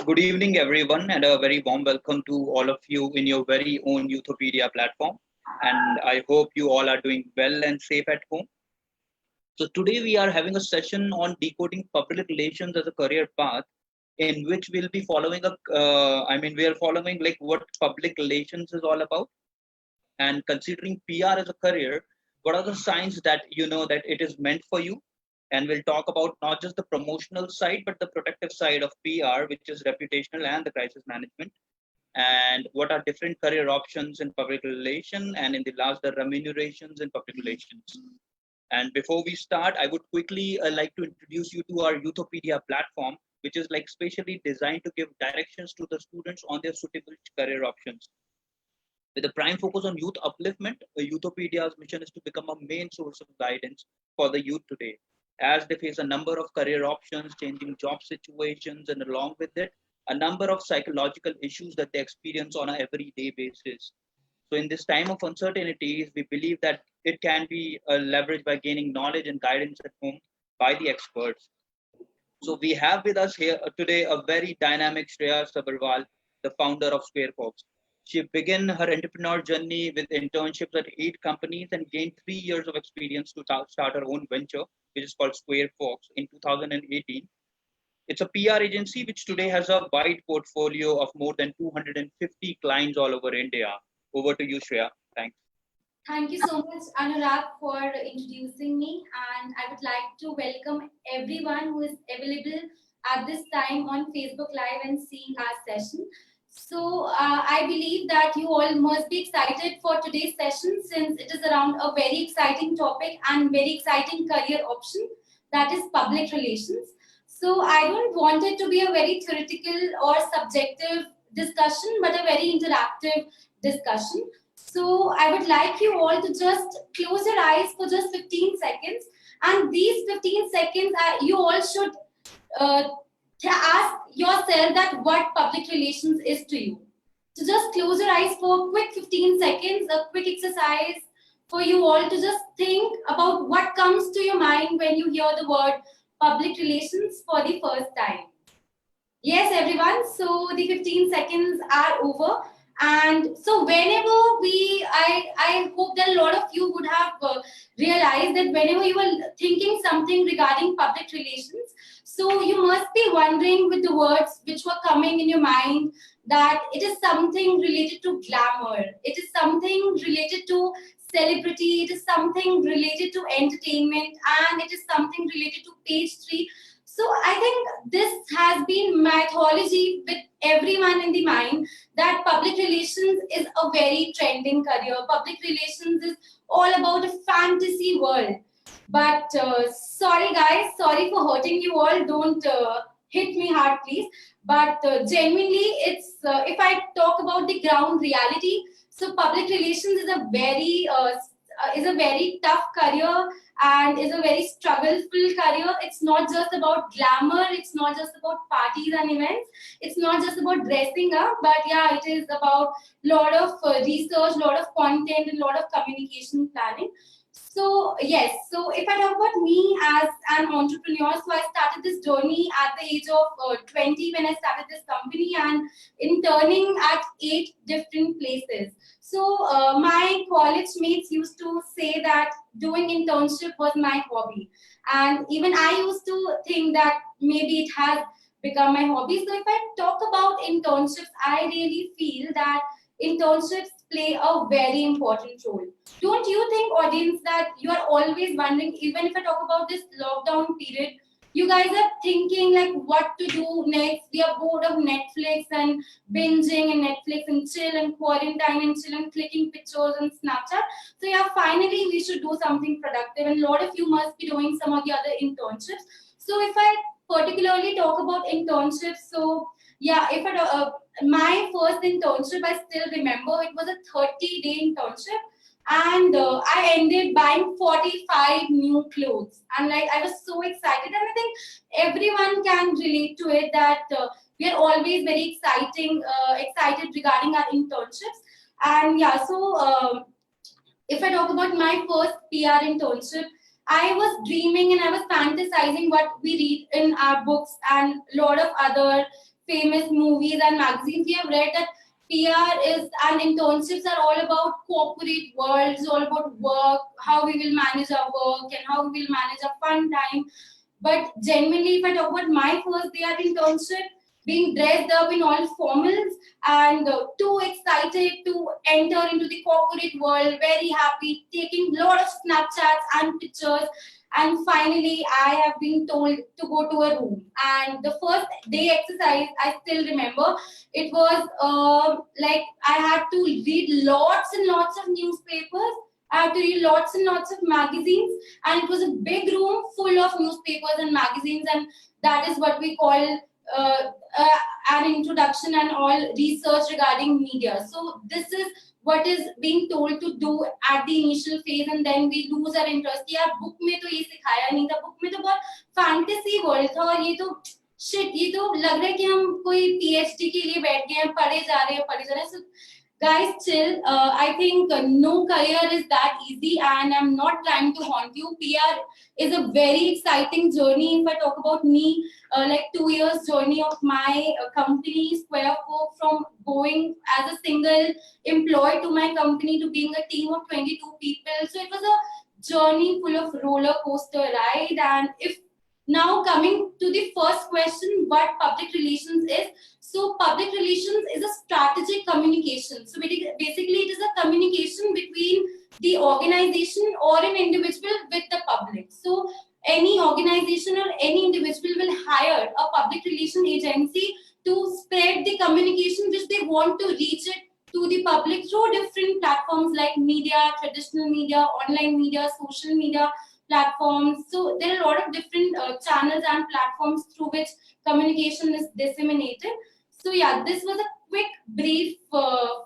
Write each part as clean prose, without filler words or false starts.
Good evening, everyone, and a very warm welcome to all of you in your very own Youthopedia platform. And I hope you all are doing well and safe at home. So, today we are having a session on decoding public relations as a career path, in which we'll be following we are following like what public relations is all about, and considering PR as a career, what are the signs that you know that it is meant for you? And we'll talk about not just the promotional side, but the protective side of PR, which is reputational and the crisis management, and what are different career options in public relations, and in the last, the remunerations in public relations. And before we start, I would quickly like to introduce you to our Youthopedia platform, which is like specially designed to give directions to the students on their suitable career options. With a prime focus on youth upliftment, Youthopedia's mission is to become a main source of guidance for the youth today, as they face a number of career options, changing job situations, and along with it, a number of psychological issues that they experience on an everyday basis. So, in this time of uncertainties, we believe that it can be leveraged by gaining knowledge and guidance at home by the experts. So, we have with us here today a very dynamic Shreya Sabharwal, the founder of SquareFox. She began her entrepreneur journey with internships at 8 companies and gained 3 years of experience to start her own venture, which is called SquareFox in 2018. It's a PR agency which today has a wide portfolio of more than 250 clients all over India. Over to you, Shreya. Thanks. Thank you so much, Anurag, for introducing me. And I would like to welcome everyone who is available at this time on Facebook Live and seeing our session. So I believe that you all must be excited for today's session, since it is around a very exciting topic and very exciting career option, that is public relations. So I don't want it to be a very theoretical or subjective discussion, but a very interactive discussion. So I would like you all to just close your eyes for just 15 seconds. And these 15 seconds, you all should ask yourself that what public relations is to you. So just close your eyes for a quick 15 seconds, a quick exercise for you all to just think about what comes to your mind when you hear the word public relations for the first time. Yes, everyone. So the 15 seconds are over. And so whenever I hope that a lot of you would have realized that whenever you are thinking something regarding public relations, so you must be wondering with the words which were coming in your mind that it is something related to glamour, it is something related to celebrity, it is something related to entertainment, and it is something related to page 3. So I think this has been mythology with everyone in the mind that public relations is a very trending career. Public relations is all about a fantasy world. But sorry guys, sorry for hurting you all. Don't hit me hard, please. But genuinely, it's if I talk about the ground reality, so public relations is a very tough career and is a very struggle-filled career. It's not just about glamour, it's not just about parties and events, it's not just about dressing up, but yeah, it is about lot of research, lot of content, and lot of communication planning. So yes, so if I talk about me as an entrepreneur, so I started this journey at the age of 20 when I started this company, and interning at 8 different places. So my college mates used to say that doing internship was my hobby, and even I used to think that maybe it has become my hobby. So if I talk about internships, I really feel that internships play a very important role. Don't you think, audience, that you are always wondering, even if I talk about this lockdown period, you guys are thinking like what to do next? We are bored of Netflix and binging and Netflix and chill and quarantine and chill and clicking pictures and Snapchat. So yeah, finally we should do something productive, and a lot of you must be doing some of the other internships. So if I particularly talk about internships, so yeah, if I my first internship, I still remember it was a 30-day internship, and I ended buying 45 new clothes, and like I was so excited, and I think everyone can relate to it that we are always very excited regarding our internships. And yeah, so if I talk about my first PR internship, I was dreaming and I was fantasizing what we read in our books and a lot of other famous movies and magazines, we have read that PR is and internships are all about corporate world, it's all about work, how we will manage our work and how we will manage our fun time. But genuinely, if I talk about my first day at internship, being dressed up in all formals and too excited to enter into the corporate world, very happy, taking a lot of Snapchats and pictures. And finally, I have been told to go to a room. And the first day exercise, I still remember, it was like I had to read lots and lots of newspapers. I had to read lots and lots of magazines, and it was a big room full of newspapers and magazines, and that is what we call uh, an introduction and all research regarding media. So this is what is being told to do at the initial phase, and then we lose our interest. यार book में तो ये सिखाया नहीं था, book में तो बहुत fantasy world था और ये तो shit, ये तो लग रहा है कि हम कोई PhD के लिए बैठ गए हैं, पढ़े जा रहे हैं. So guys, chill. I think no career is that easy, and I'm not trying to haunt you. PR is a very exciting journey. If I talk about me, like 2 years journey of my company, Square Folk, from going as a single employee to my company to being a team of 22 people. So it was a journey full of roller coaster ride. And if now coming to the first question, what public relations is? So public relations is a strategic communication. So basically it is a communication between the organization or an individual with the public. So any organization or any individual will hire a public relation agency to spread the communication which they want to reach it to the public through different platforms like media, traditional media, online media, social media platforms. So there are a lot of different channels and platforms through which communication is disseminated. So yeah, this was a quick brief for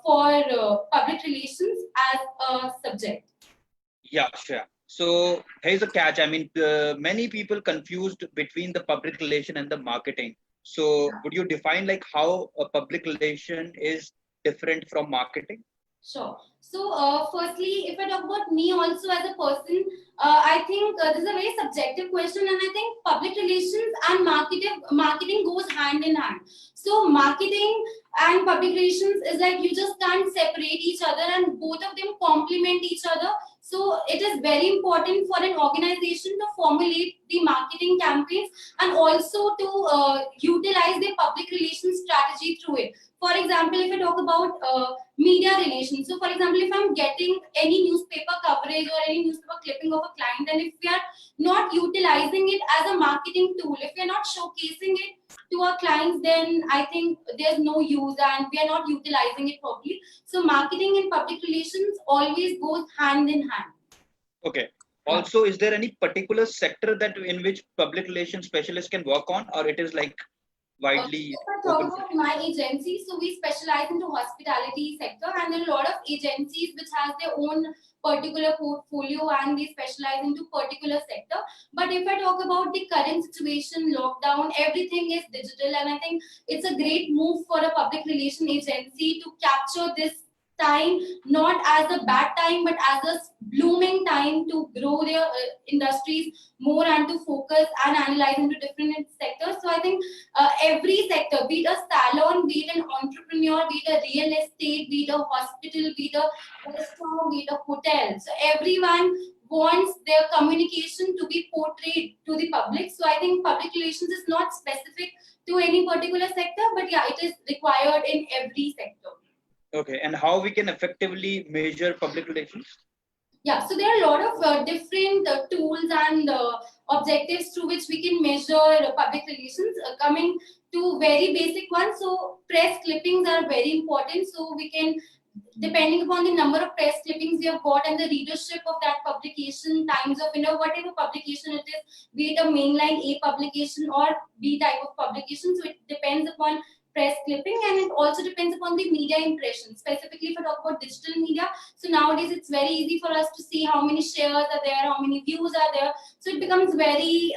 public relations as a subject. Yeah, sure. So here's a catch. I mean, many people confused between the public relation and the marketing. So would you define like how a public relation is different from marketing? Sure. So, firstly, if I talk about me also as a person, I think this is a very subjective question, and I think public relations and marketing goes hand in hand. So, marketing and public relations is like you just can't separate each other, and both of them complement each other. So, it is very important for an organization to formulate the marketing campaigns and also to utilize their public relations strategy through it. For example, if I talk about media relations, so for example, if I'm getting any newspaper coverage or any newspaper clipping of a client, and if we are not utilizing it as a marketing tool, if we are not showcasing it to our clients, then I think there's no use and we are not utilizing it properly. So marketing and public relations always goes hand in hand. Okay. Also, is there any particular sector that in which public relations specialists can work on, or it is like widely? If I talk about my agency, so we specialize into hospitality sector, and there are a lot of agencies which has their own particular portfolio and they specialize into particular sector. But if I talk about the current situation, lockdown, everything is digital, and I think it's a great move for a public relation agency to capture this time not as a bad time but as a blooming time to grow their industries more and to focus and analyze into different sectors. So I think every sector, be it a salon, be it an entrepreneur, be it a real estate, be it a hospital, be it a restaurant, be it a hotel, so everyone wants their communication to be portrayed to the public. So I think public relations is not specific to any particular sector, but yeah, it is required in every sector. Okay, and how we can effectively measure public relations? Yeah, so there are a lot of different tools and objectives through which we can measure public relations. Coming to very basic ones, so press clippings are very important. So we can, depending upon the number of press clippings we have got and the readership of that publication, times of whatever publication it is, be it a mainline A publication or B type of publication. So it depends upon press clipping, and it also depends upon the media impression. Specifically, if I talk about digital media, so nowadays it's very easy for us to see how many shares are there, how many views are there. So it becomes very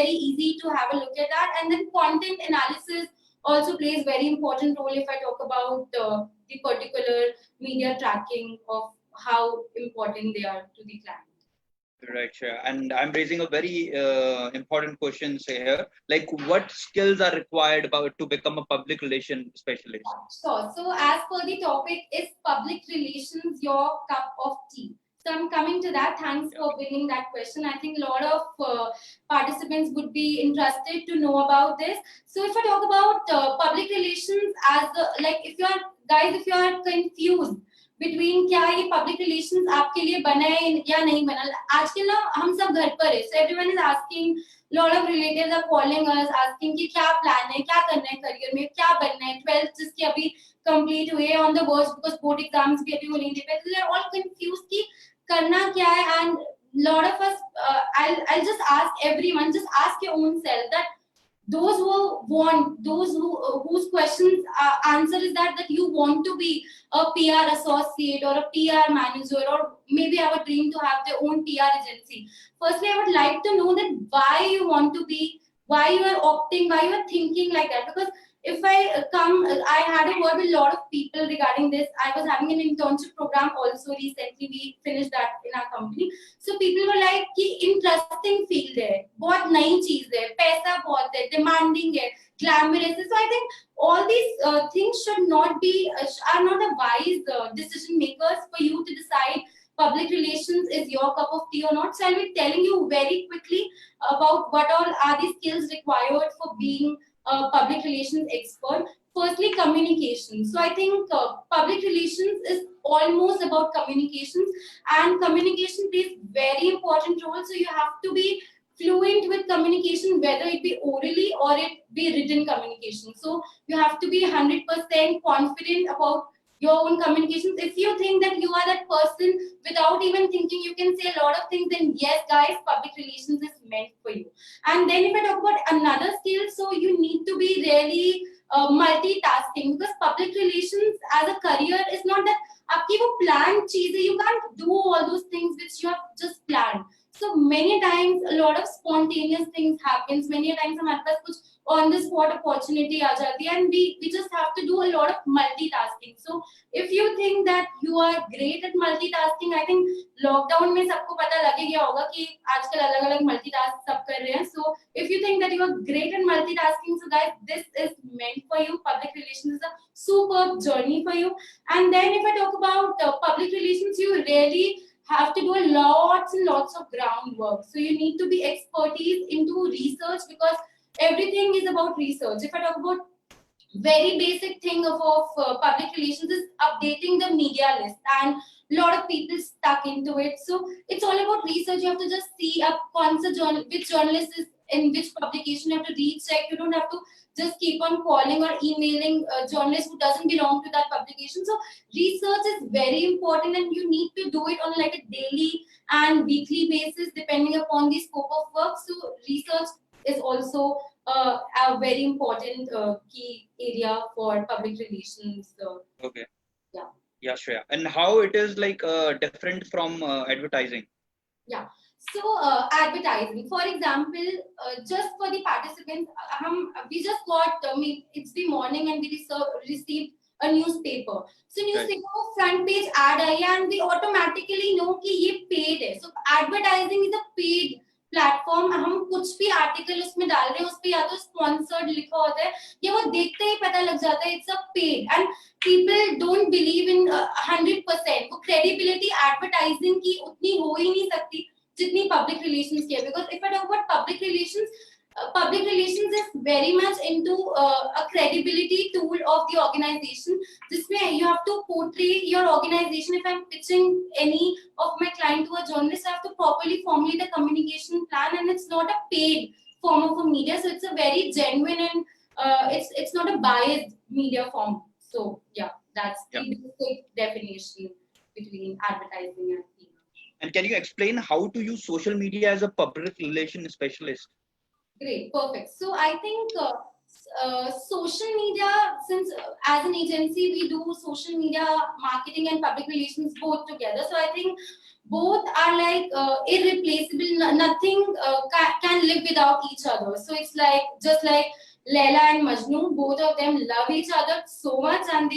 easy to have a look at that. And then content analysis also plays very important role if I talk about the particular media tracking of how important they are to the client. Right, Shreya. And I'm raising a very important question here. Like, what skills are required about to become a public relation specialist? Sure. So, as per the topic, is public relations your cup of tea? So, I'm coming to that. Thanks for bringing that question. I think a lot of participants would be interested to know about this. So, if I talk about public relations as the, like, if you are guys, if you are confused between क्या ये public relations आपके लिए बना है या नहीं बना, आजकल ना हम सब घर पर है, so everyone is asking, lot of relatives are calling us asking कि क्या plan है, क्या करना है career में, क्या बनना है, 12th जिसकी अभी complete हुए on the verge because board exams भी अभी वो नहीं दे पाए, so they are all confused कि करना क्या है. And lot of us I'll just ask everyone, just ask your own self that those who want, those whose questions answer is that you want to be a PR associate or a PR manager, or maybe have a dream to have their own PR agency. Firstly, I would like to know that why you want to be, why you are opting, why you are thinking like that. Because if I had a word with a lot of people regarding this. I was having an internship program also recently. We finished that in our company. So people were like कि interesting field है, बहुत नई चीज है, पैसा बहुत है, demanding है, glamorous है. So I think all these things should not be are not a wise decision makers for you to decide public relations is your cup of tea or not. So I'll be telling you very quickly about what all are the skills required for being a public relations expert. Firstly, communication. So I think public relations is almost about communications, and communication plays very important role. So you have to be fluent with communication, whether it be orally or it be written communication. So you have to be 100% confident about your own communications. If you think that you are that person without even thinking you can say a lot of things, then yes guys, public relations is meant for you. And then if I talk about another skill, so you need to be really multitasking, because public relations as a career is not that आपकी वो planned चीज है, you can't do all those things which you have just planned. So many times a lot of spontaneous things happens. Many times हमारे पास कुछ on the spot opportunity आ जाती है, and we just have to do a lot of multitasking. So if you think that you are great at multitasking, I think lockdown में सबको पता लगे गया होगा कि आजकल अलग-अलग multitask सब कर रहे हैं. So if you think that you are great at multitasking, so guys, this is meant for you. Public relations is a superb journey for you. And then if I talk about public relations, you really have to do lots and lots of groundwork. So you need to be expertise into research, because everything is about research. If I talk about very basic thing of public relations is updating the media list, and a lot of people stuck into it. So it's all about research. You have to just see a concert which journalist is in which publication. You have to recheck. You don't have to just keep on calling or emailing a journalist who doesn't belong to that publication. So research is very important, and you need to do it on like a daily and weekly basis depending upon the scope of work. So research is also a very important key area for public relations. Okay. Yeah. Yeah, Shreya. And how it is like different from advertising? Yeah. So advertising, for example, just for the participants, we just got it's the morning and we received a newspaper. So newspaper को front page ad आई है, and we automatically know कि ये paid है. So advertising is a paid platform. हम कुछ भी article उसमें डाल रहे हैं, उस पे या तो स्पॉन्सर्ड लिखा होता है या वो देखते ही पता लग जाता है it's a paid. And people don't believe in 100%. वो क्रेडिबिलिटी एडवर्टाइजिंग की उतनी हो ही नहीं सकती जितनी पब्लिक रिलेशंस की है. Because if I talk about public relations is very much into a credibility tool of the organization. This way you have to portray your organization. If I'm pitching any of my client to a journalist, I have to properly formulate a communication plan, and it's not a paid form of a media. So it's a very genuine and it's not a biased media form. So yeah, that's the basic definition between advertising and PR. And can you explain how to use social media as a public relation specialist? Great, perfect. So I think social media, since as an agency we do social media marketing and public relations both together. So I think both are like irreplaceable. Nothing can live without each other. So it's like just like Laila and Majnu, both of them love each other so much, and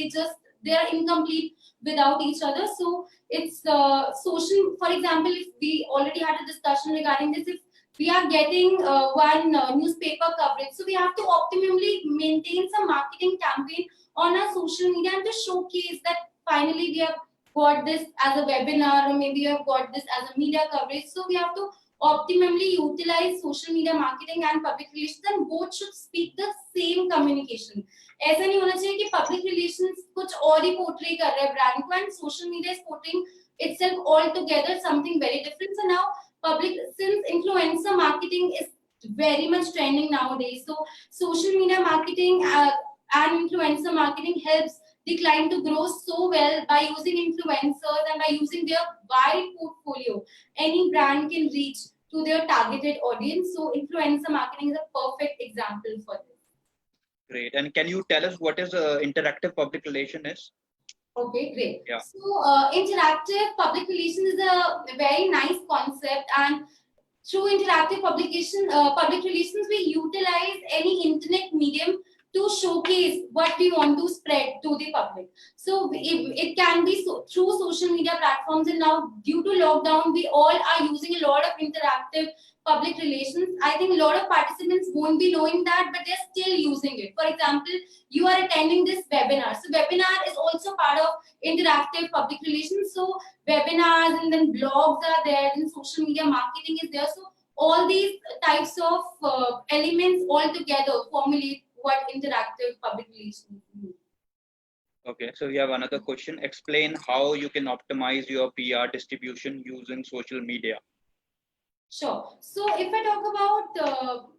they are incomplete without each other. So it's social. For example, if we already had a discussion regarding this, if we are getting one newspaper coverage, so we have to optimally maintain some marketing campaign on our social media and to showcase that finally we have got this as a webinar, or maybe you have got this as a media coverage. So we have to optimally utilize social media marketing and public relations, and both should speak the same communication. ऐसा नहीं होना चाहिए कि public relations कुछ और ही portray कर रहा है brand को, and social media is portraying itself altogether something very different. So now public, since influencer marketing is very much trending nowadays, so social media marketing and influencer marketing helps the client to grow so well by using influencers and by using their wide portfolio. Any brand can reach to their targeted audience. So influencer marketing is a perfect example for this. Great. And can you tell us what is interactive public relation is? Okay, great. Yeah. So interactive public relations is a very nice concept, and through interactive public relations, we utilize any internet medium to showcase what we want to spread to the public. So it can be through social media platforms, and now due to lockdown, we all are using a lot of interactive public relations. I think a lot of participants won't be knowing that, but they're still using it. For example, you are attending this webinar. So webinar is also part of interactive public relations. So webinars and then blogs are there, and social media marketing is there. So all these types of elements all together formulate what interactive public relations mean. Okay, so we have another question. Explain how you can optimize your PR distribution using social media. Sure. So if I talk about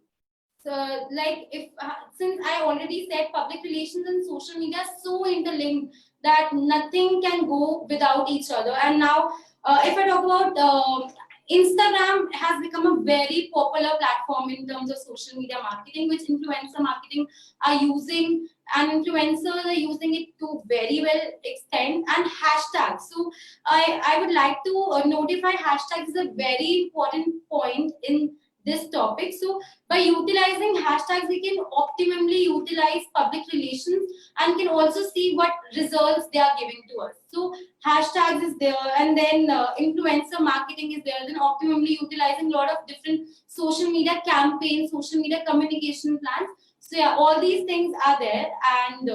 since I already said, public relations and social media are so interlinked that nothing can go without each other. And now if I talk about Instagram has become a very popular platform in terms of social media marketing, which influencer marketing are using, and influencers are using it to very well extent. And hashtags. So I would like to notify hashtags is a very important point in this topic. So by utilizing hashtags, we can optimally utilize public relations and can also see what results they are giving to us. So hashtags is there, and then influencer marketing is there, then optimally utilizing a lot of different social media campaigns, social media communication plans. So yeah, all these things are there, and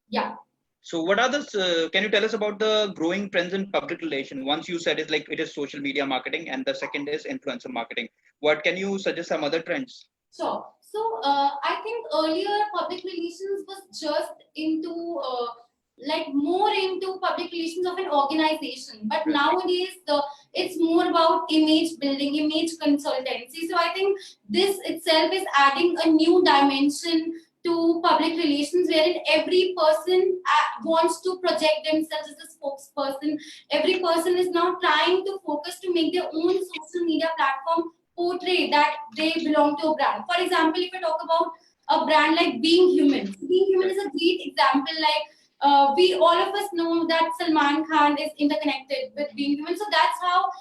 yeah. So what are the, can you tell us about the growing trends in public relation? Once you said it is social media marketing, and the second is influencer marketing. What can you suggest some other trends? Sure. So I think earlier public relations was just into more into public relations of an organization, but nowadays it's more about image building, image consultancy. So I think this itself is adding a new dimension to public relations, wherein every person wants to project themselves as a spokesperson. Every person is now trying to focus to make their own social media platform portray that they belong to a brand. For example, if I talk about a brand like Being Human, Being Human is a great example. We all of us know that Salman Khan is interconnected with Being Human. So that's how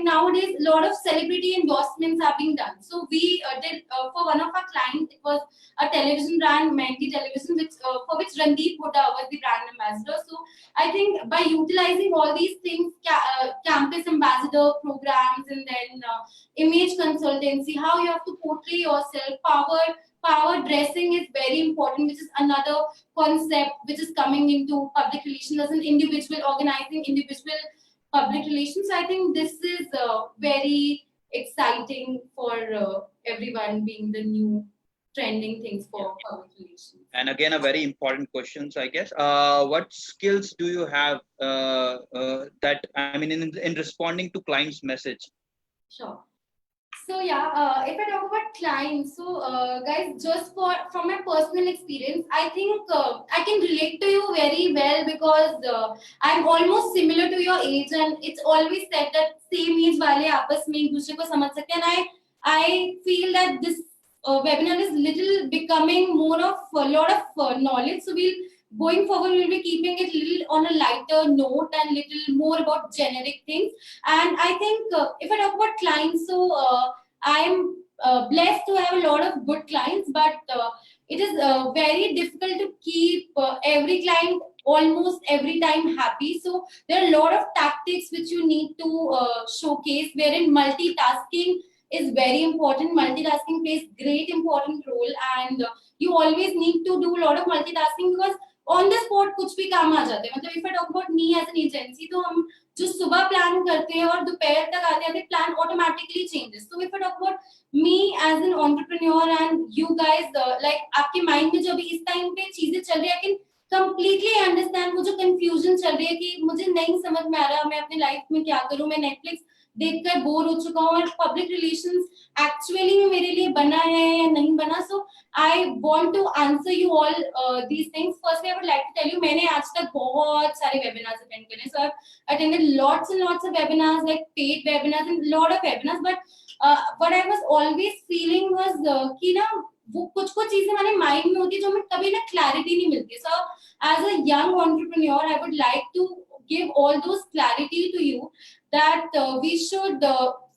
nowadays a lot of celebrity endorsements are being done. So we did for one of our clients, it was a television brand, Mehndi Television, for which Randeep Hooda was the brand ambassador. So I think by utilizing all these things, campus ambassador programs, and then image consultancy, how you have to portray yourself, power dressing is very important, which is another concept which is coming into public relations as an individual, organizing individual public relations. I think this is very exciting for everyone, being the new trending things for public relations. And again, a very important question, I guess. What skills do you have that, I mean, in responding to clients' message? Sure. So yeah, if I talk about clients, so guys, just from my personal experience, I think I can relate to you very well, because I'm almost similar to your age, and it's always said that same age wale aapas mein ek dusre ko samajh sakte, and I feel that this webinar is little becoming more of a lot of knowledge. So going forward, we'll be keeping it little on a lighter note and little more about generic things. And I think if I talk about clients, so I'm blessed to have a lot of good clients, but it is very difficult to keep every client almost every time happy. So there are a lot of tactics which you need to showcase, wherein multitasking is very important. Multitasking plays great important role, and you always need to do a lot of multitasking, because on the spot कुछ भी काम आ जाते हैं. मतलब if I talk about me as an agency, तो हम जो सुबह प्लान करते हैं और दोपहर तक आते आते plan automatically changes. So if I talk about me as an entrepreneur and you guys, like आपके माइंड में जो अभी इस टाइम पे चीजें चल रही है, I can completely understand वो जो कंफ्यूजन चल रही है कि मुझे नहीं समझ में आ रहा मैं अपने लाइफ में क्या करूं, मैं नेटफ्लिक्स देखकर बोर हो चुका हूं और पब्लिक रिलेशंस एक्चुअली में मेरे लिए बना है या नहीं बना. So I want to answer you all these things. Firstly I would like to tell you, मैंने आज तक बहुत सारे वेबिनार्स अटेंड करे. So I attended lots and lots of webinars, like paid webinars and lot of webinars, but what I was always feeling was कि ना वो कुछ चीजें हमारे माइंड में होती है जो हमें कभी ना क्लैरिटी नहीं मिलती. सो as a young entrepreneur, I would like to give all those clarity to you that we should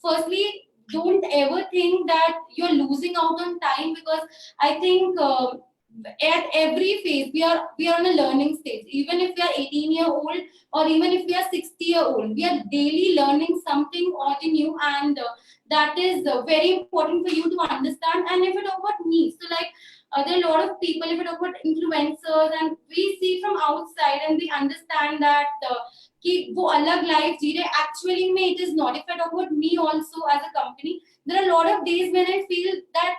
firstly don't ever think that you're losing out on time, because I think at every phase we are on a learning stage. Even if we are 18-year-old or even if we are 60-year-old, we are daily learning something or new, and that is very important for you to understand. And if you talk about me, so like there are a lot of people, if we talk about influencers, and we see from outside and we understand that कि वो अलग life जी रहे, actually में it is not. If I talk about me also as a company, there are a lot of days when I feel that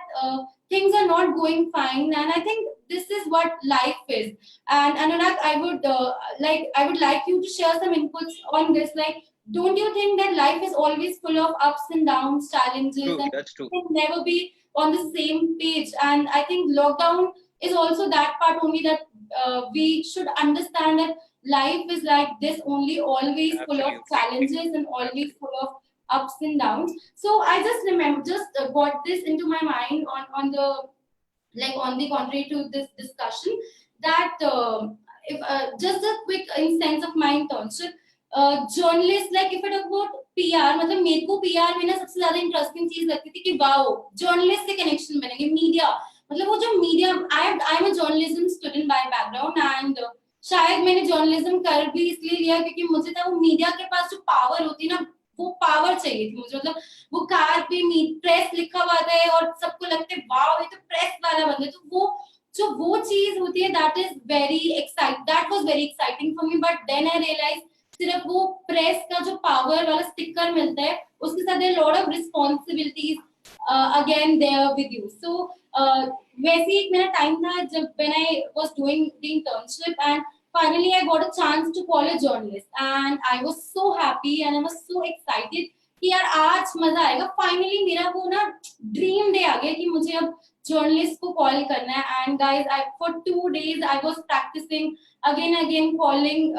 things are not going fine, and I think this is what life is. And Anurag, I would like you to share some inputs on this. Like, don't you think that life is always full of ups and downs, challenges, True, and that's true. can never be on the same page? And I think lockdown is also that part only, that we should understand that life is like this only, always full of Absolutely. challenges and always full of ups and downs. So I just got this into my mind on the, like, on the contrary to this discussion, that if just a quick instance of my internship, journalist, like if I talk about PR, मतलब मेरे को PR में ना सबसे ज्यादा interesting चीज लगती थी कि वाओ जर्नलिस्ट से कनेक्शन बनेंगे. मीडिया, मतलब वो जो media, I am a journalism student by background, and शायद मैंने जर्नलिज्म कर भी इसलिए लिया क्योंकि मुझे था वो मीडिया के पास जो पावर होती है ना, वो पावर चाहिए थी मुझे. मतलब वो कार पे प्रेस लिखा हुआ था और सबको लगता है वाओ ये तो प्रेस वाला बंदा है. तो वो चीज होती है, that is very that was very exciting for me. But then I realize सिर्फ वो प्रेस का जो पावर वाला स्टिकर मिलता है, उसके साथ there lot of responsibilities again there with you. So वैसे एक मेरा टाइम था जब when I was doing the internship, and finally I got a chance to call a journalist, and I was so happy and I was so excited कि यार आज मजा आएगा. फाइनली मेरा वो ना ड्रीम डे आ गया कि मुझे अब जर्नलिस्ट को कॉल करना है. And guys, I for 2 days I was practicing again calling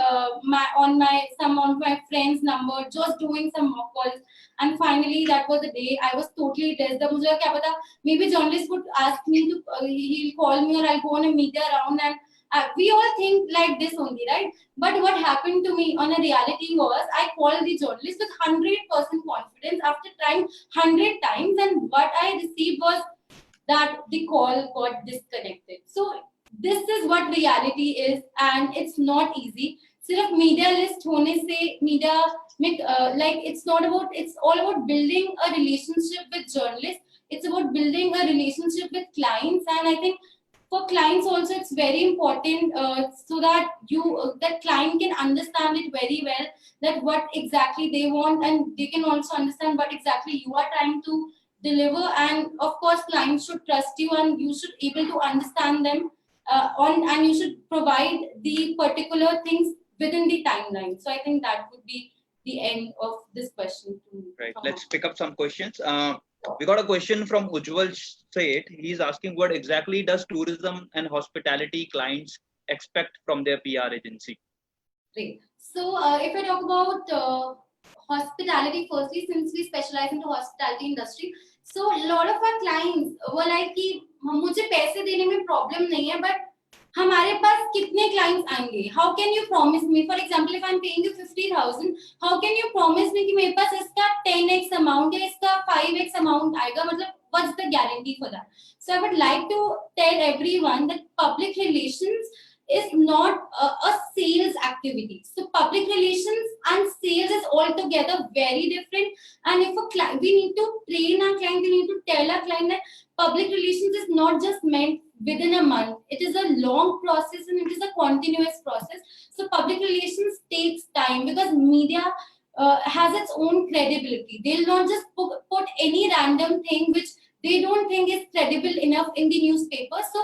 on my friend's number, just doing some mock calls, and finally that was the day I was totally tested. मुझे क्या पता, maybe journalist would ask me to he'll call me or I'll go on a media round, and we all think like this only, right? But what happened to me on a reality was I called the journalist with 100% confidence after trying 100 times, and what I received was that the call got disconnected. So this is what reality is, and it's not easy. सिर्फ media list होने से media में like it's not about, it's all about building a relationship with journalists. It's about building a relationship with clients, and I think for clients also it's very important, so that that client can understand it very well, that what exactly they want, and they can also understand what exactly you are trying to deliver. And of course clients should trust you, and you should able to understand them and you should provide the particular things within the timeline. So I think that would be the end of this question to me. Right, let's pick up some questions. We got a question from Ujjwal Seth. He's asking, what exactly does tourism and hospitality clients expect from their PR agency? Great. So if I talk about hospitality, firstly, since we specialize in the hospitality industry, so a lot of our clients were like कि मुझे पैसे देने में problem नहीं है, but हमारे पास कितने clients आएंगे, how can you promise me, for example if I am paying you 50,000, how can you promise me कि मेरे पास इसका 10x अमाउंट या इसका 5x अमाउंट आएगा. मतलब what's the guarantee for that? So I would like to tell everyone that public relations is not a sales activity. So public relations and sales is altogether very different. And if a client, we need to train our client, we need to tell our client that public relations is not just meant within a month. It is a long process and it is a continuous process. So public relations takes time because media has its own credibility. They'll not just put any random thing which they don't think is credible enough in the newspaper. So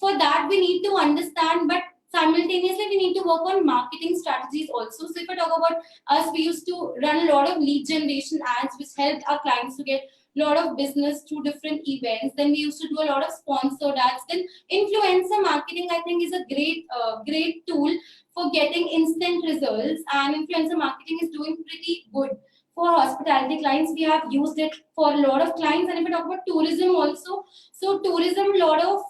for that we need to understand, but simultaneously we need to work on marketing strategies also. So if I talk about us, we used to run a lot of lead generation ads which helped our clients to get a lot of business through different events. Then we used to do a lot of sponsored ads. Then influencer marketing, I think, is a great tool for getting instant results, and influencer marketing is doing pretty good for hospitality clients. We have used it for a lot of clients. And if we talk about tourism also, so tourism, a lot of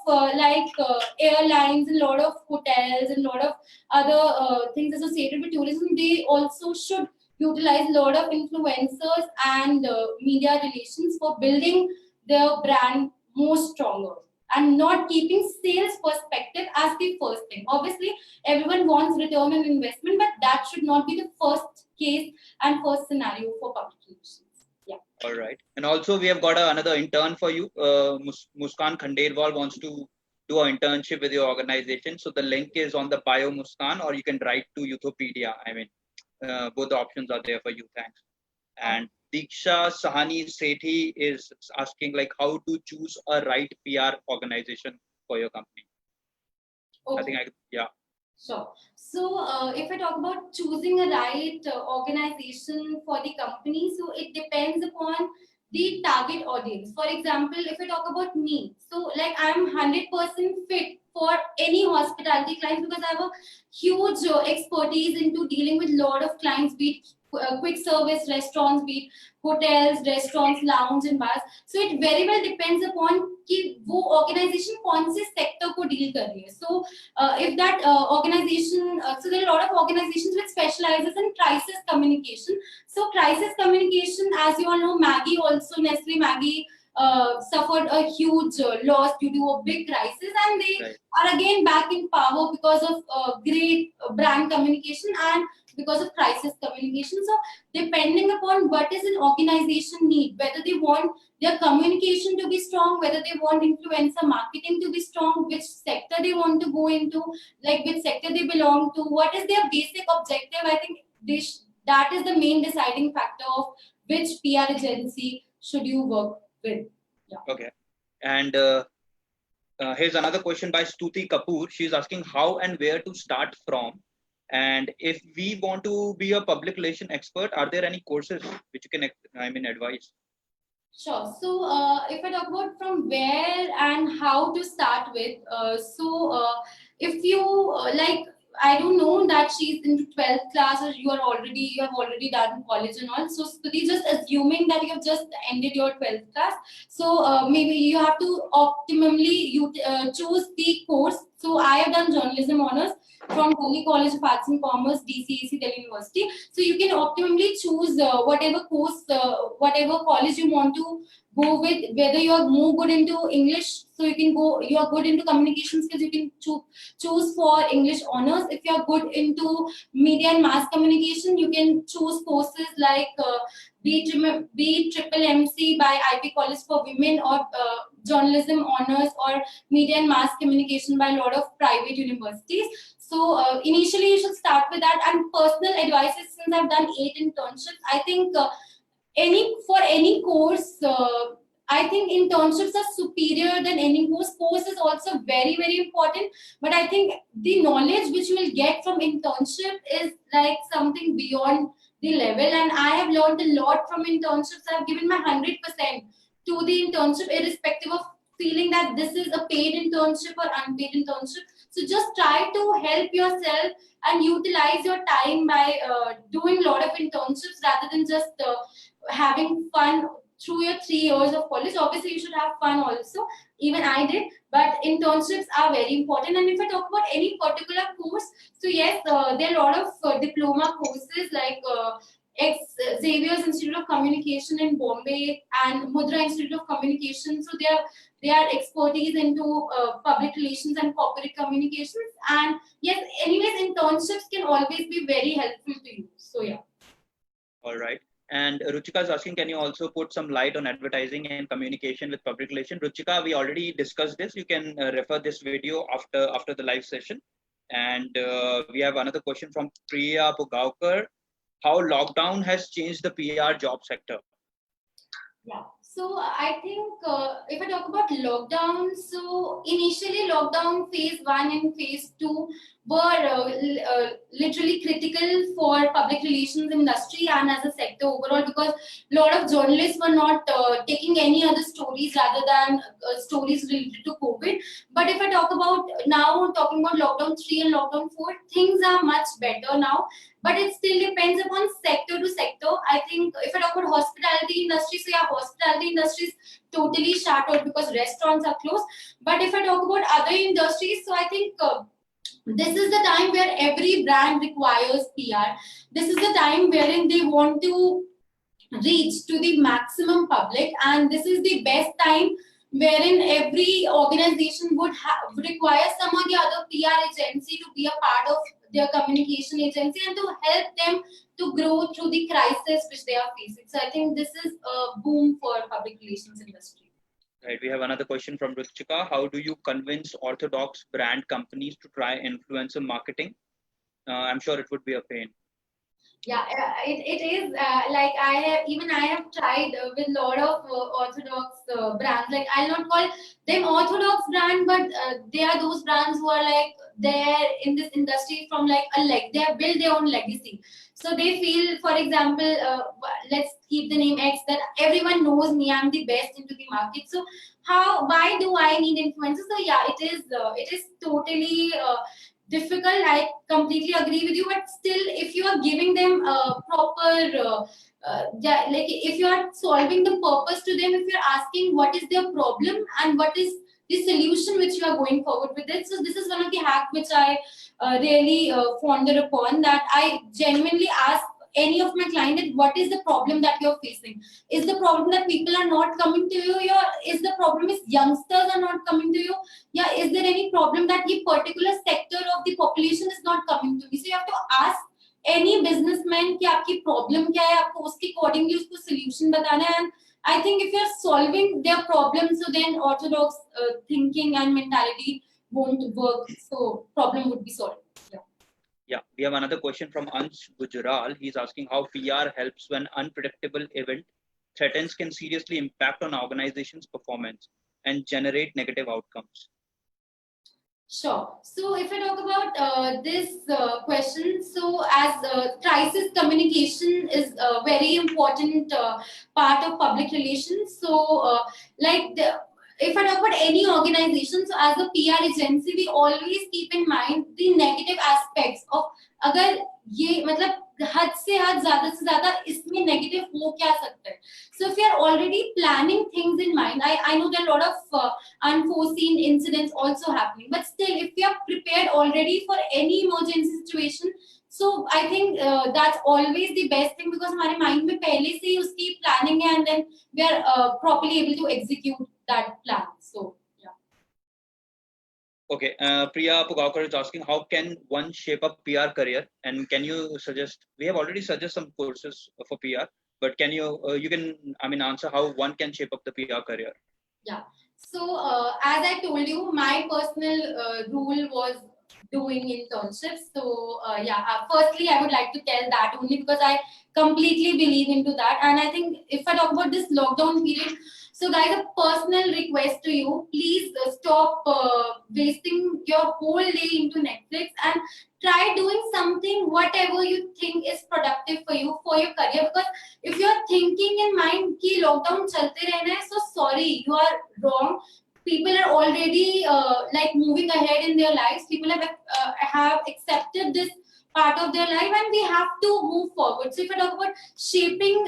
airlines and a lot of hotels and a lot of other things associated with tourism, they also should utilize a lot of influencers and media relations for building their brand more stronger and not keeping sales perspective as the first thing. Obviously, everyone wants return on investment, but that should not be the first case and first scenario for public relations. Yeah. All right. And also we have got another intern for you. Muskan Khandelwal wants to do an internship with your organization. So the link is on the bio, Muskan, or you can write to Youtopedia. I mean, both the options are there for you. Thanks. And Diksha Sahani Sethi is asking like how to choose a right PR organization for your company. Okay. Yeah. Sure. So if I talk about choosing a right organization for the company, so it depends upon the target audience. For example, if I talk about me, so like I'm 100% fit for any hospitality clients because I have a huge expertise into dealing with a lot of clients, be it quick service restaurants, be it hotels, restaurants, lounge and bars. So it very well depends upon कि वो organization कौन से sector को deal कर रही है. So if that organization, so there are a lot of organizations which specializes in crisis communication. So crisis communication, as you all know, Maggie also, Nestle Maggie suffered a huge loss due to a big crisis, and they are again back in power because of great brand communication and because of crisis communication. So depending upon what is an organization need, whether they want their communication to be strong, whether they want influencer marketing to be strong, which sector they want to go into, like which sector they belong to, what is their basic objective, I think that is the main deciding factor of which PR agency should you work with. Yeah. Okay. And here's another question by Stuti Kapoor. She's asking how and where to start from. And if we want to be a public relation expert, are there any courses which you can, advise? Sure. So if I talk about from where and how to start with, if you like, I don't know that she's into 12th class or you have already done college and all. So Stuti, just assuming that you have just ended your 12th class, so maybe you have to optimally choose the course. So I have done journalism honors from Delhi College of Arts and Commerce, DCAC, Delhi University. So you can optimally choose whatever course, whatever college you want to go with. Whether you are more good into English, so you can go. You are good into communication skills, you can choose for English honors. If you are good into media and mass communication, you can choose courses like be Triple MC by IP College for Women, or journalism honors, or media and mass communication by a lot of private universities. So initially you should start with that. And personal advice is, since I've done 8 internships, I think for any course, I think internships are superior than any course. Course is also very, very important. But I think the knowledge which you will get from internship is like something beyond the level. And I have learned a lot from internships. I've given my 100% to the internship, irrespective of feeling that this is a paid internship or unpaid internship. So just try to help yourself and utilize your time by doing a lot of internships rather than just having fun through your 3 years of college. Obviously, you should have fun also. Even I did. But internships are very important. And if I talk about any particular course, so yes, there are a lot of diploma courses like Xavier's Institute of Communication in Bombay and Mudra Institute of Communication. So they are expertise into public relations and corporate communications. And yes, anyways, internships can always be very helpful to you. So yeah. All right. And Ruchika is asking, can you also put some light on advertising and communication with public relation? Ruchika, we already discussed this. You can refer this video after the live session. And we have another question from Priya Pugaukar. How lockdown has changed the PR job sector? Yeah. So I think if I talk about lockdown, so initially lockdown phase 1 and phase 2 were literally critical for public relations industry and as a sector overall, because a lot of journalists were not taking any other stories rather than stories related to COVID. But if I talk about now, talking about lockdown 3 and lockdown 4, things are much better now. But it still depends upon sector to sector. I think if I talk about hospitality industry, so yeah, hospitality industry is totally shut out because restaurants are closed. But if I talk about other industries, so I think this is the time where every brand requires PR. This is the time wherein they want to reach to the maximum public, and this is the best time wherein every organization would require some or the other PR agency to be a part of their communication agency and to help them to grow through the crisis which they are facing. So I think this is a boom for public relations industry. Right. We have another question from Ruchika. How do you convince orthodox brand companies to try influencer marketing? I'm sure it would be a pain. Yeah, it is like I have tried with a lot of orthodox brands. Like I'll not call them orthodox brand, but they are those brands who are like there in this industry from like a leg. They have built their own legacy. So they feel, for example, let's keep the name X, that everyone knows me. I'm the best into the market. So why do I need influencers? So yeah, it is totally. Difficult. I completely agree with you, but still, if you are giving them proper, like if you are solving the purpose to them, if you're asking what is their problem and what is the solution which you are going forward with it. So this is one of the hacks which I really ponder upon, that I genuinely ask any of my client that what is the problem that you're facing. Is the problem that people are not coming to you? Is the problem is youngsters are not coming to you? Yeah, is there any problem that the particular sector of the population is not coming to me? So you have to ask any businessman कि आपकी problem क्या है, आपको उसके accordingly उसको solution बताना है. And I think if you're solving their problems, so then orthodox thinking and mentality won't work. So problem would be solved. Yeah, we have another question from Ansh Gujral. He's asking how PR helps when unpredictable event threatens can seriously impact on organization's performance and generate negative outcomes. Sure. So if I talk about this question, so as crisis communication is a very important part of public relations. So if I talk about any organization, so as a PR agency, we always keep in mind the negative aspects of अगर ये मतलब हद से ज़्यादा इसमें negative हो क्या सकता है. So if you are already planning things in mind, I know there are a lot of unforeseen incidents also happening, but still if you are prepared already for any emergency situation, so I think that's always the best thing, because हमारे mind में पहले से ही उसकी planning है, and then we are properly able to execute that plan. So yeah. Okay, Priya Pugaukar is asking how can one shape up PR career, and can you suggest? We have already suggested some courses for PR, but can you answer how one can shape up the PR career? Yeah. So as I told you, my personal rule was doing internships. So firstly, I would like to tell that only because I completely believe into that. And I think if I talk about this lockdown period, so guys, a personal request to you, please stop wasting your whole day into Netflix and try doing something, whatever you think is productive for you, for your career. Because if you're thinking in mind कि lockdown चलते रहना है, so sorry, you are wrong. People are already like moving ahead in their lives. People have accepted this part of their life, and they have to move forward. So if I talk about shaping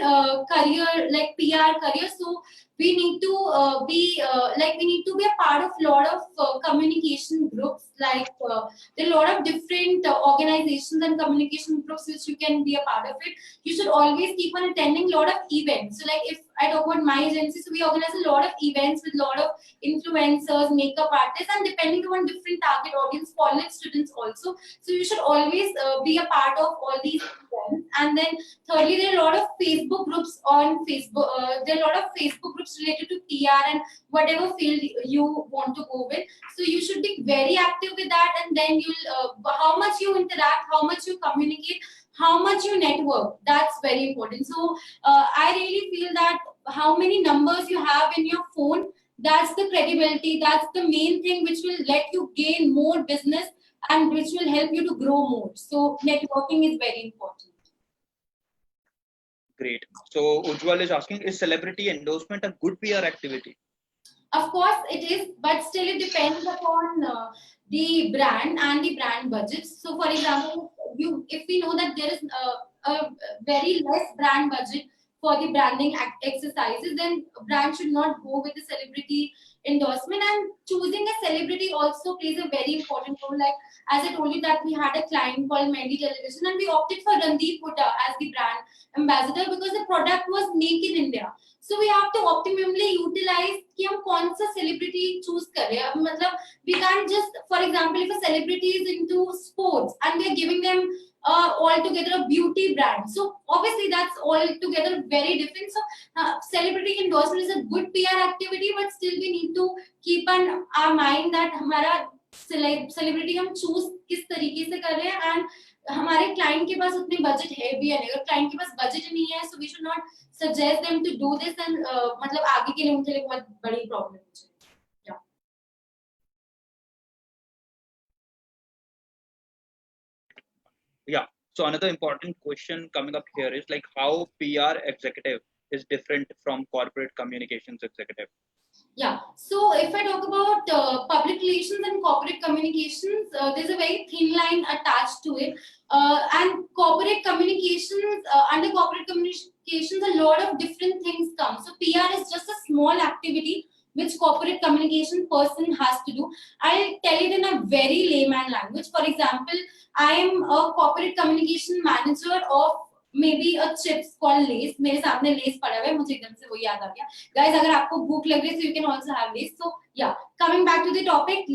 career, like PR career, so we need to we need to be a part of a lot of communication groups. There are a lot of different organizations and communication groups which you can be a part of it. You should always keep on attending a lot of events. So like if I talk about my agency, so we organize a lot of events with a lot of influencers, makeup artists, and depending on different target audience, college students also. So you should always be a part of all these events. And then thirdly, there are a lot of Facebook groups on Facebook. There are a lot of Facebook groups related to PR and whatever field you want to go with. So you should be very active with that, and then you'll how much you interact, how much you communicate, how much you network. That's very important. So I really feel that how many numbers you have in your phone, that's the credibility, that's the main thing which will let you gain more business and which will help you to grow more. So networking is very important. Great. So Ujjwal is asking, is celebrity endorsement a good PR activity? Of course it is, but still it depends upon the brand and the brand budgets. So for example, if we know that there is a very less brand budget for the branding exercises, then brand should not go with the celebrity endorsement. And choosing a celebrity also plays a very important role. Like as I told you that we had a client called Mendy Television, and we opted for Randeep Hooda as the brand ambassador because the product was made in India. So we have to optimally utilize कि हम कौन सा celebrity choose करें. मतलब we can't just, for example, if a celebrity is into sports and we are giving them altogether a beauty brand, so obviously that's altogether very different. So celebrity endorsement is a good PR activity, but still we need to keep on our mind that हमारा celebrity हम choose किस तरीके से कर रहे हैं, and हमारे client के पास उतनी बजट है भी या नहीं. अगर क्लाइंट के पास बजट नहीं है, so we should not suggest them to do this, and मतलब आगे के लिए उनके लिए बहुत बड़ी प्रॉब्लम हो जाएगी. Yeah. So another important question coming up here is like how PR executive is different from corporate communications executive. Yeah. So if I talk about public relations and corporate communications, there's a very thin line attached to it. And corporate communications, under corporate communications, a lot of different things come. So PR is just a small activity which corporate communication person has to do. I'll tell it in a very layman language. For example, I am a corporate communication manager of maybe a chips called Lays. मेरे सामने Lays पड़ा हुआ है, मुझे एकदम से वो याद आ गया. Guys, अगर आपको भूख लग रही है, so you can also have Lays. So yeah, coming back to the topic,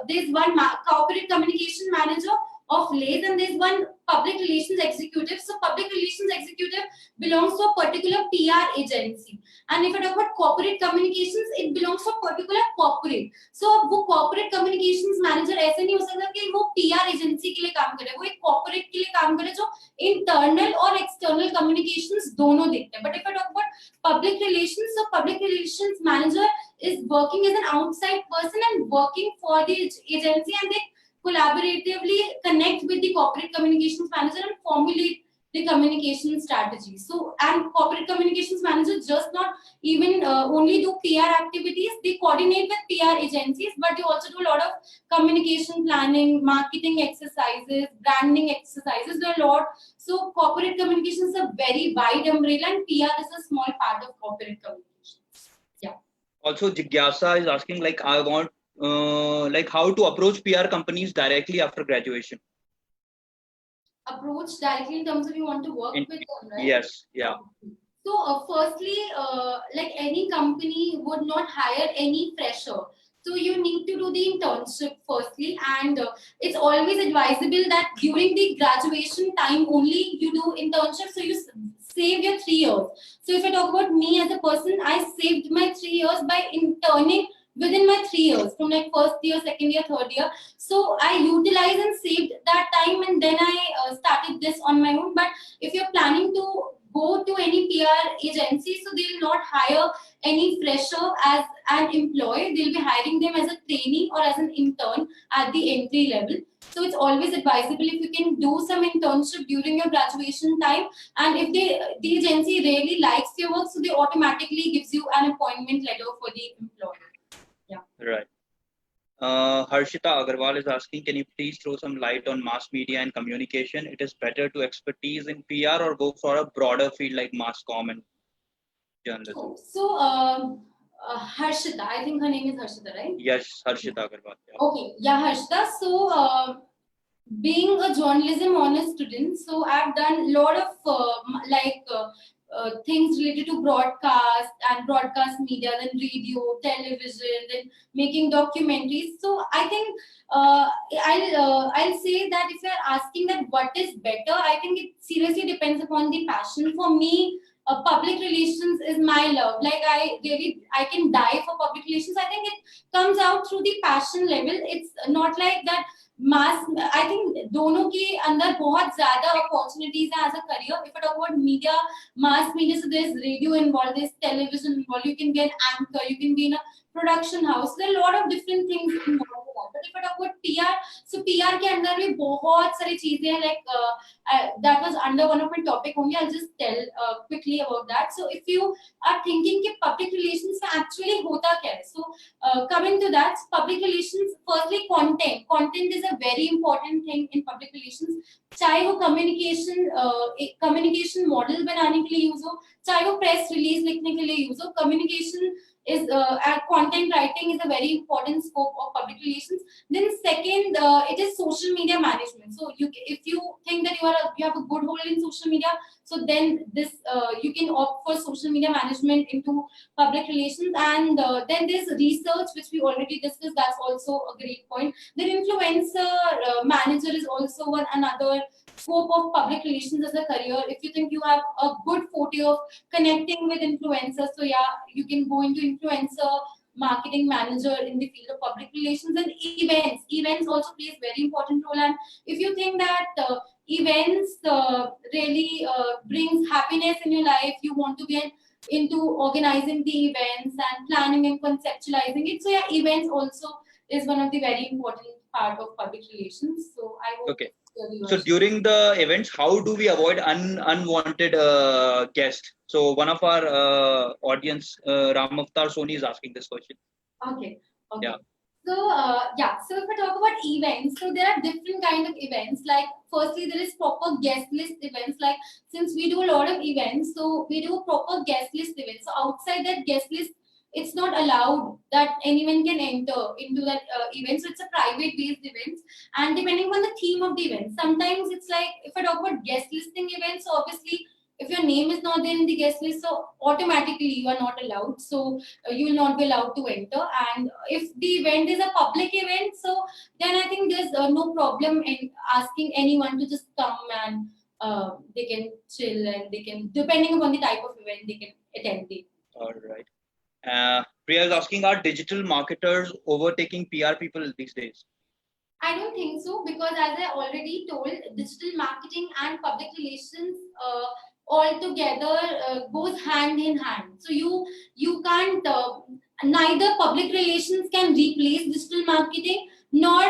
there's one corporate communication manager of Lays, and there's one public relations executive. So public relations executive belongs to a particular PR agency. And if I talk about corporate communications, it belongs to a particular corporate. So वो corporate communications manager ऐसे नहीं हो सकता कि वो PR agency के लिए काम करे, वो एक corporate के लिए काम करे जो internal और external communications दोनों देखते हैं. But if I talk about public relations, so public relations manager is working as an outside person and working for the agency, and they collaboratively connect with the corporate communications manager and formulate the communication strategy. So, and corporate communications manager just not even only do PR activities, they coordinate with PR agencies, but they also do a lot of communication planning, marketing exercises, branding exercises, there are a lot. So corporate communications is a very wide umbrella, and PR is a small part of corporate communications. Yeah. Also, Jigyasa is asking like, I want like how to approach PR companies directly after graduation. Approach directly in terms of you want to work with them, right? Yes, yeah. So firstly, like any company would not hire any fresher. So you need to do the internship firstly, and it's always advisable that during the graduation time only you do internship, so you save your 3 years. So if I talk about me as a person, I saved my 3 years by interning within my 3 years, from like first year, second year, third year. So I utilized and saved that time, and then I started this on my own. But if you're planning to go to any PR agency, so they will not hire any fresher as an employee. They'll be hiring them as a trainee or as an intern at the entry level. So it's always advisable if you can do some internship during your graduation time, and if the agency really likes your work, so they automatically gives you an appointment letter for the employer. Yeah. Right. Harshita Agarwal is asking, can you please throw some light on mass media and communication? It is better to expertise in PR or go for a broader field like mass comm and journalism? Harshita, I think her name is Harshita, right? Yes, Harshita Agarwal. Yeah. Okay, yeah, Harshita. So, being a journalism honor student, so I've done a lot of things related to broadcast and broadcast media, then radio, television, then making documentaries. So I think I'll say that if you're asking that what is better, I think it seriously depends upon the passion. For me, public relations is my love. Like I can die for public relations. I think it comes out through the passion level. It's not like that mass I think दोनों के अंदर बहुत ज्यादा opportunities हैं as a career if I talk about media mass media so there's radio involved there's television involved you can be an anchor you can be in a production house there are a lot of different things involved with that but if I talk about PR so PR के अंदर भी बहुत सारी चीजें हैं like that was under one of my topic only I'll just tell quickly about that so if you are thinking कि public relations में actually होता क्या है so coming to that public relations firstly content is a very important thing in public relations चाहे वो communication model बनाने के लिए यूज हो चाहे वो प्रेस रिलीज लिखने के लिए यूज हो communication is content writing is a very important scope of public relations then second it is social media management so if you think that you have a good hold in social media so then this you can opt for social media management into public relations and then there's research which we already discussed that's also a great point then influencer manager is also another scope of public relations as a career if you think you have a good forte of connecting with influencers so yeah you can go into influencer marketing manager in the field of public relations and events also plays very important role and if you think that events really brings happiness in your life you want to be into organizing the events and planning and conceptualizing it so yeah events also is one of the very important part of public relations so I hope okay so during the events how do we avoid unwanted guests so one of our audience Ram Avtar Soni is asking this question okay yeah so so if I talk about events so there are different kind of events like firstly there is proper guest list events like since we do a lot of events so we do proper guest list events so outside that guest list it's not allowed that anyone can enter into that event so it's a private based event and depending on the theme of the event sometimes it's like if I talk about guest listing events so obviously if your name is not there in the guest list so automatically you are not allowed so you will not be allowed to enter and if the event is a public event so then I think there's no problem in asking anyone to just come and they can chill and they can depending upon the type of event they can attend it all right Priya is asking, are digital marketers overtaking PR people these days? I don't think so because as I already told, digital marketing and public relations all together goes hand in hand. So you can't neither public relations can replace digital marketing nor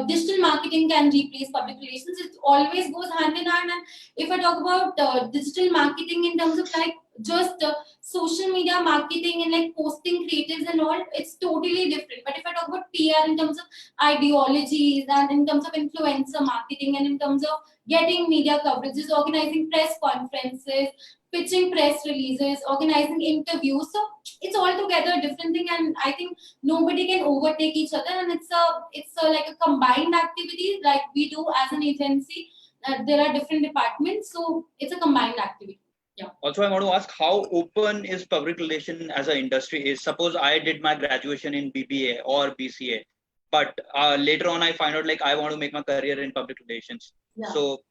digital marketing can replace public relations. It always goes hand in hand. And if I talk about digital marketing in terms of like just social media marketing and like posting creatives and all, it's totally different. But if I talk about PR in terms of ideologies and in terms of influencer marketing and in terms of getting media coverages, organizing press conferences, pitching press releases, organizing interviews. So it's altogether a different thing, and I think nobody can overtake each other. And it's a like a combined activity, like we do as an agency. There are different departments, so it's a combined activity. Yeah. Also, I want to ask how open is public relation as an industry is. Suppose I did my graduation in BBA or BCA, but later on I find out like I want to make my career in public relations. Yeah. So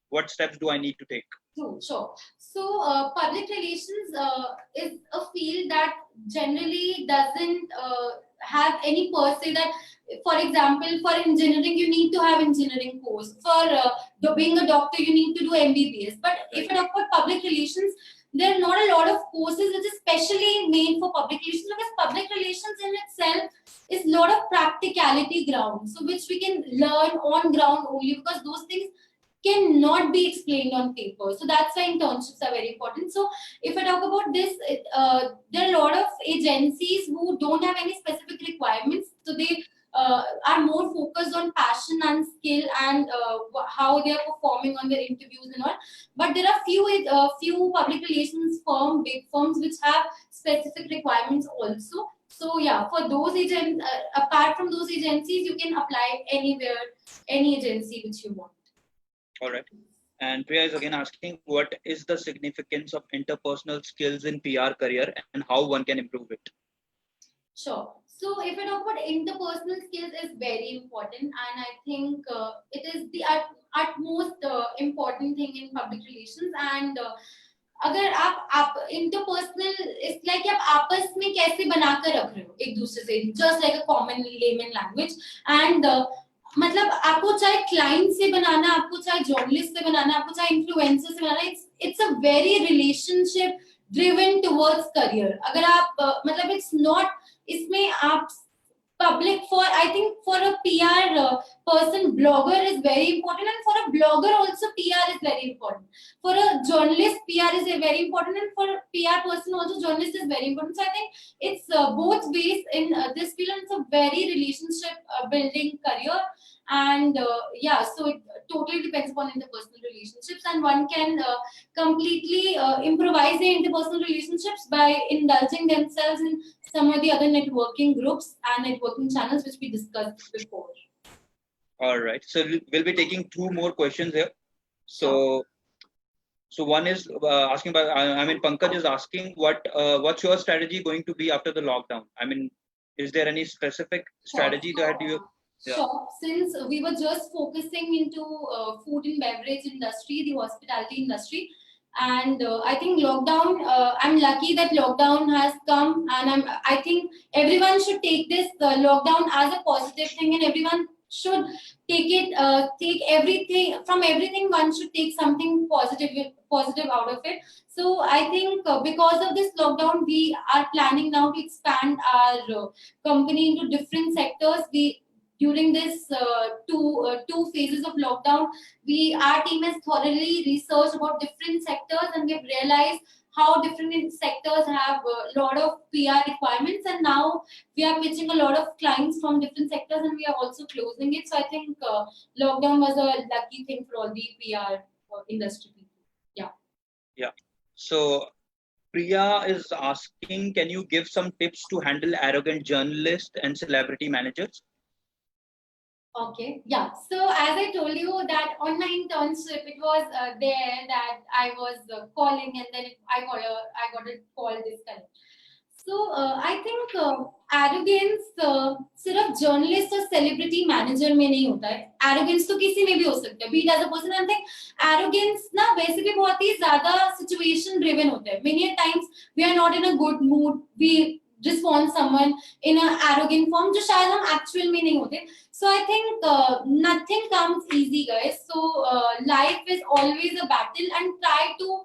what steps do I need to take? Sure. So public relations is a field that generally doesn't have any per se that, for example, for engineering, you need to have engineering course. For being a doctor, you need to do MBBS. But if I talk about public relations, there are not a lot of courses which is specially made for public relations because public relations in itself is a lot of practicality ground. So which we can learn on ground only because those things cannot be explained on paper. So that's why internships are very important. So if I talk about this, there are a lot of agencies who don't have any specific requirements. So they are more focused on passion and skill and how they are performing on their interviews and all. But there are few public relations big firms which have specific requirements also. So yeah, for those apart from those agencies, you can apply anywhere, any agency which you want. All right. And Priya is again asking, what is the significance of interpersonal skills in PR career and how one can improve it? Sure. So if I talk about interpersonal skills is very important, and I think it is the utmost important thing in public relations. And अगर आप interpersonal it's like कि आप आपस में कैसे बनाकर रख रहे हो एक दूसरे से, just like a common layman language. And मतलब आपको चाहे क्लाइंट से बनाना, आपको चाहे जर्नलिस्ट से बनाना, आपको चाहे इन्फ्लुएंसर से बनाना, it's a very relationship driven towards career. अगर आप मतलब it's not इसमें आप public for I think for a PR person, blogger is very important, and for a blogger also PR is very important. For a journalist, PR is very important, and for a PR person also journalist is very important. So I think it's both ways in this field, and it's a very relationship building career. And yeah, so it totally depends upon interpersonal relationships, and one can completely improvise the interpersonal relationships by indulging themselves in some of the other networking groups and networking channels which we discussed before. All right. So we'll be taking two more questions here. So one is asking about, Pankaj is asking what's your strategy going to be after the lockdown? I mean, is there any specific strategy that you? Yeah. Sure. Since we were just focusing into food and beverage industry, the hospitality industry, and I think lockdown, I'm lucky that lockdown has come, and I think everyone should take this lockdown as a positive thing, and everyone should take everything from everything. One should take something positive out of it. So I think because of this lockdown, we are planning now to expand our company into different sectors. During this two phases of lockdown, our team has thoroughly researched about different sectors, and we've realized how different sectors have a lot of PR requirements, and now we are pitching a lot of clients from different sectors, and we are also closing it. So I think lockdown was a lucky thing for all the PR industry people. Yeah. Yeah. So Priya is asking, can you give some tips to handle arrogant journalists and celebrity managers? Okay, yeah. So as I told you that on my internship, it was there that I was calling, and then I got a call this time. So I think arrogance सिर्फ journalist or celebrity manager में नहीं होता है. Arrogance तो किसी में भी हो सकता है. Be it as a person, I think arrogance ना वैसे भी बहुत ही ज़्यादा situation driven होता है. Many times we are not in a good mood. We respond someone in an arrogant form जो शायद हम actual में नहीं होते. So I think nothing comes easy, guys. So life is always a battle, and try to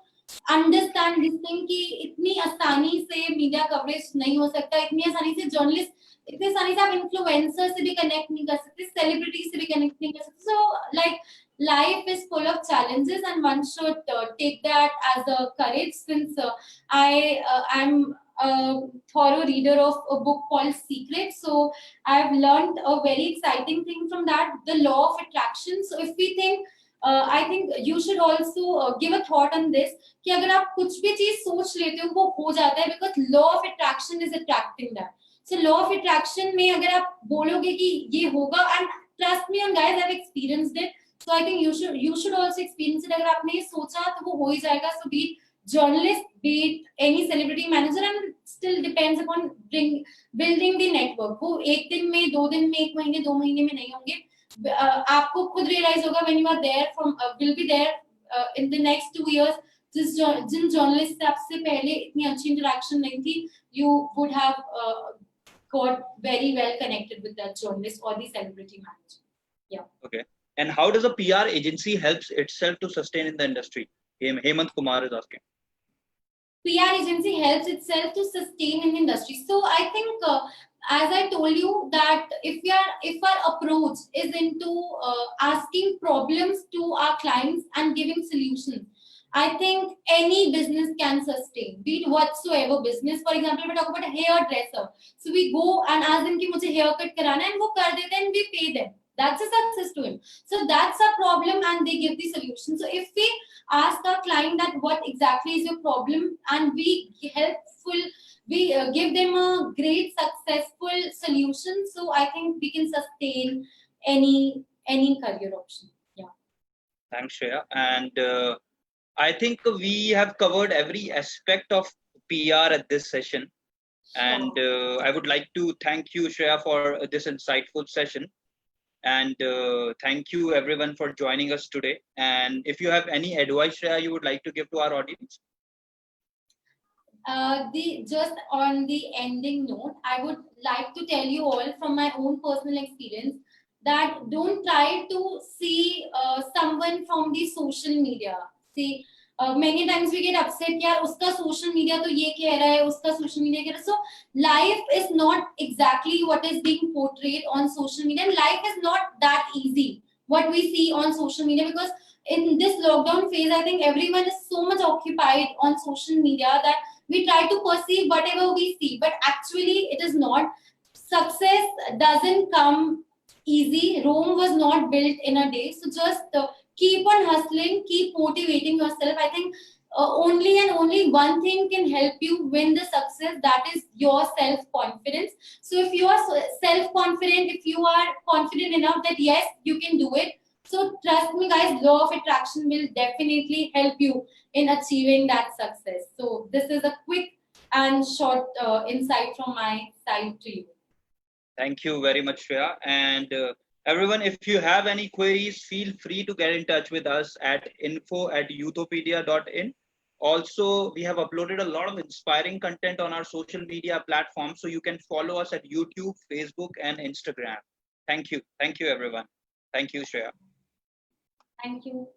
understand this thing कि इतनी आसानी से मीडिया कवरेज नहीं हो सकता, इतनी आसानी से जर्नलिस्ट, इतनी आसानी से आप इन्फ्लुएंसर से भी कनेक्ट नहीं कर सकते, सेलिब्रिटी से भी कनेक्ट नहीं कर सकते. So like life is full of challenges, and one should take that as a courage. Since I'm a thorough reader of a book called Secret, so I've learned a very exciting thing from that, the law of attraction. So if we think I think you should also give a thought on this कि अगर आप कुछ भी चीज सोच लेते हो वो हो जाता है, because law of attraction is attracting that. So law of attraction में अगर आप बोलोगे कि ये होगा, and trust me on guys, I've experienced it. So I think you should also experience it. अगर आपने ये सोचा तो वो हो ही जाएगा. So be it journalist, be it any celebrity manager, and still depends upon building the network. वो एक दिन में, दो दिन में, एक महीने, दो महीने में नहीं होंगे. आपको खुद realize होगा when you are there will be there in the next 2 years. Jin journalist से आपसे पहले इतनी अच्छी interaction नहीं थी, you would have got very well connected with that journalist or the celebrity manager. Yeah. Okay. And how does a PR agency helps itself to sustain in the industry? Hemant Kumar is asking. PR agency helps itself to sustain in the industry. So I think as I told you, that if our approach is into asking problems to our clients and giving solutions, I think any business can sustain, be it whatsoever business. For example, we talk about a hairdresser. So we go and ask them कि मुझे haircut कराना है, and वो कर देते हैं, and we pay them. That's a success to him. So that's a problem, and they give the solution. So if we ask our client that what exactly is your problem, and we helpful, we give them a great successful solution. So I think we can sustain any career option. Yeah. Thanks, Shreya. And I think we have covered every aspect of PR at this session. And I would like to thank you, Shreya, for this insightful session. And thank you, everyone, for joining us today. And if you have any advice, Shreya, you would like to give to our audience? Just on the ending note, I would like to tell you all from my own personal experience that don't try to see someone from the social media. See, many times we get upset यार उसका social media तो ये कह रहा है, उसका social media कह रहा है. So life is not exactly what is being portrayed on social media, and life is not that easy what we see on social media, because in this lockdown phase, I think everyone is so much occupied on social media that we try to perceive whatever we see, but actually it is not. Success doesn't come easy. Rome was not built in a day. So just keep on hustling, keep motivating yourself. I think only and only one thing can help you win the success, that is your self-confidence. So if you are self-confident, if you are confident enough that yes, you can do it, so trust me guys, law of attraction will definitely help you in achieving that success. So this is a quick and short insight from my side to you. Thank you very much, Shreya. And everyone, if you have any queries, feel free to get in touch with us at info@youthopedia.in. Also, we have uploaded a lot of inspiring content on our social media platforms, so you can follow us at YouTube, Facebook, and Instagram. Thank you. Thank you, everyone. Thank you, Shreya. Thank you.